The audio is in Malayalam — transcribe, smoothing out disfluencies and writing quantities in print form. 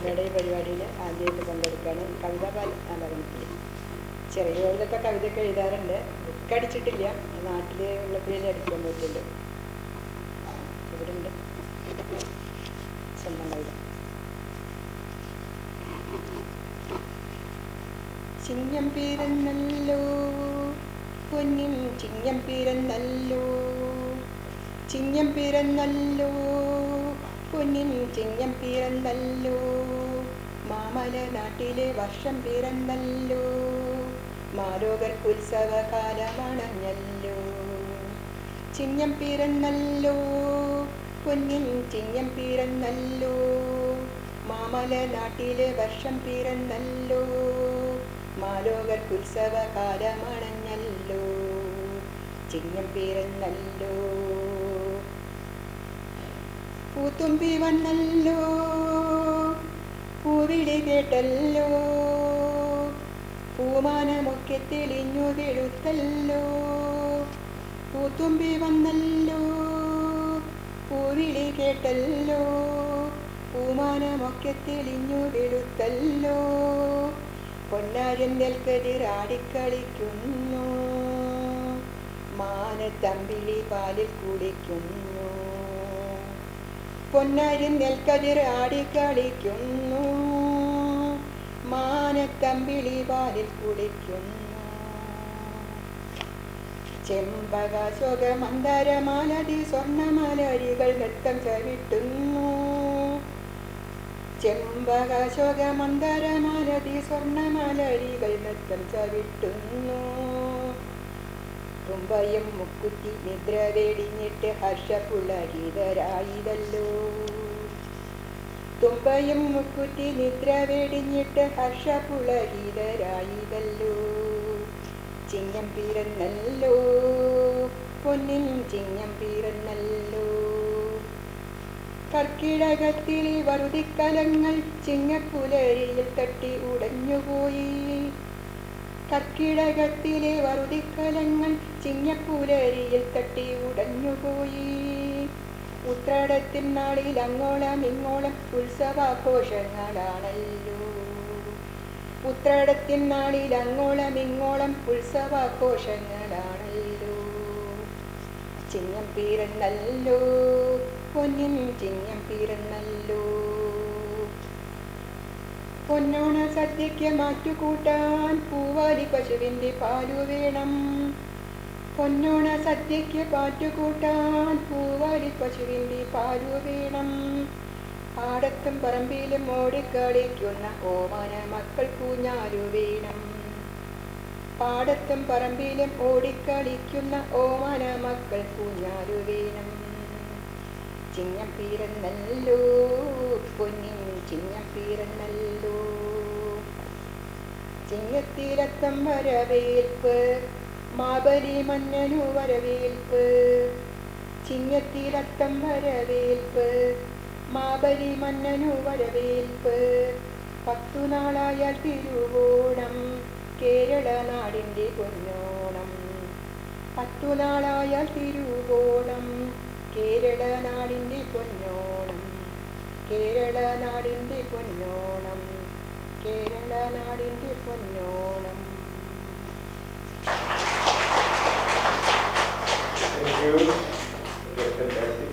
അമ്മയുടെ ഈ പരിപാടിയിൽ ആദ്യമായിട്ട് പങ്കെടുക്കുകയാണ്. കവിത പറഞ്ഞിട്ടില്ല. ചെറിയ പോലത്തെ കവിതയൊക്കെ എഴുതാറുണ്ട്. ബുക്ക് അടിച്ചിട്ടില്ല. നാട്ടിൽ ഉള്ളപ്പോഴേ അടിക്കാൻ പറ്റുള്ളൂ. ഇവിടെ ഉണ്ട് സ്വന്തം കവിത. ചിങ്ങം പിറന്നല്ലോ പൊന്നിൻ ചിങ്ങം പിറന്നല്ലോ, ചിങ്ങം പിറന്നല്ലോ പൊന്നിൻ ചിങ്ങം പിറന്നല്ലോ, മാമല നാട്ടിലെ വർഷം പിറന്നല്ലോ, മാലോകർക്കുത്സവകാലമണഞ്ഞല്ലോ. ചിങ്ങം പിറന്നല്ലോ പൊന്നിൻ ചിങ്ങം പിറന്നല്ലോ, മാമല നാട്ടിലെ വർഷം പിറന്നല്ലോ, മാലോകർക്കുത്സവകാലമണഞ്ഞല്ലോ. ചിങ്ങം പിറന്നല്ലോ. പൂത്തുമ്പി വന്നല്ലോ പൂവിളി കേട്ടല്ലോ, പൂമാനമൊക്കെ തെളിഞ്ഞു വെളുത്തല്ലോ. പൂത്തുമ്പി വന്നല്ലോ പൂവിളി കേട്ടല്ലോ, പൂമാനമൊക്കെ തെളിഞ്ഞു വെളുത്തല്ലോ. പൊന്നാരൻ നെൽക്കതിരാടിക്കളിക്കുന്നു, മാനത്തമ്പിളി പാലിൽ കുടിക്കുന്നു. പൊന്നാരൻ നെൽക്കതിർ ആടിക്കളിക്കുന്നു, മാനത്തമ്പിളി പാലിൽ കുടിക്കുന്നു. ചെമ്പക ശോക മന്ദരമാലതി സ്വർണ്ണമലരികൾ നൃത്തം ചവിട്ടുന്നു, ചെമ്പക ശോക മന്ദരമാലതി സ്വർണ്ണമലരികൾ നൃത്തം ചവിട്ടുന്നു. തുമ്പയും മുക്കുറ്റി നിദ്ര വെടിഞ്ഞിട്ട് ഹർഷപുളകിതരായിതല്ലോ, തുമ്പയും മുക്കുറ്റി നിദ്ര വെടിഞ്ഞിട്ട് ഹർഷപുളകിതരായിതല്ലോ. ചിങ്ങം പിറന്നല്ലോ പൊന്നിൻ ചിങ്ങം പിറന്നല്ലോ. കർക്കിടകത്തിലെ വറുതിക്കലങ്ങൾ ചിങ്ങപ്പുലരിയിൽ തട്ടി ഉടഞ്ഞുപോയി, കർക്കിടകത്തിലെ വറുതിക്കലങ്ങൾ ചിങ്ങപ്പുലരിയിൽ തട്ടി ഉടഞ്ഞുപോയി. ഉത്രാടത്തിൻ നാളിൽ അങ്ങോളം ഇങ്ങോളം ഉത്സവാഘോഷങ്ങളാണല്ലോ, ഉത്രാടത്തിൻ നാളിൽ അങ്ങോളം ഇങ്ങോളം ഉത്സവാഘോഷങ്ങളാണല്ലോ. ചിങ്ങം പിറന്നല്ലോ പൊന്നിൻ ചിങ്ങം പിറന്നല്ലോ. പൊന്നോണ സദ്യയ്ക്ക് മാറ്റുകൂട്ടാൻ പൂവാലി പശുവിൻ്റെ പാലു വേണം, പൊന്നോണ സദ്യയ്ക്ക് പാറ്റുകൂട്ടാൻ പൂവാലി പശുവിൻ്റെ പാലു വേണം. പാടത്തും പറമ്പിലും ഓടിക്കളിക്കുന്ന ഓമന മക്കൾ കൂഞ്ഞാലു വേണം, പാടത്തും പറമ്പിലും ഓടിക്കളിക്കുന്ന ഓമന മക്കൾ കൂഞ്ഞാലു വേണം. ചിങ്ങം പിറന്നല്ലോ പൊന്നിൻ ചിങ്ങം പിറന്നല്ലോ. ചിങ്ങത്തിലത്തം വരവേൽപ്പ് മാബലി മന്നനു വരവേൽപ്പ്, ചിങ്ങത്തിലത്തം വരവേൽപ്പ് മാബലി മന്നനു വരവേൽപ്പ്. 10 നാളായാൽ തിരുവോണം കേരള നാടിൻ്റെ പൊന്നോണം, 10 നാളായാൽ തിരുവോണം കേരള നാടിൻ്റെ പൊന്നോണം, കേരള നാടിൻ്റെ പൊന്നോണം, കേരള നാടിൻ്റെ പൊന്നോണം. Thank you. Fantastic.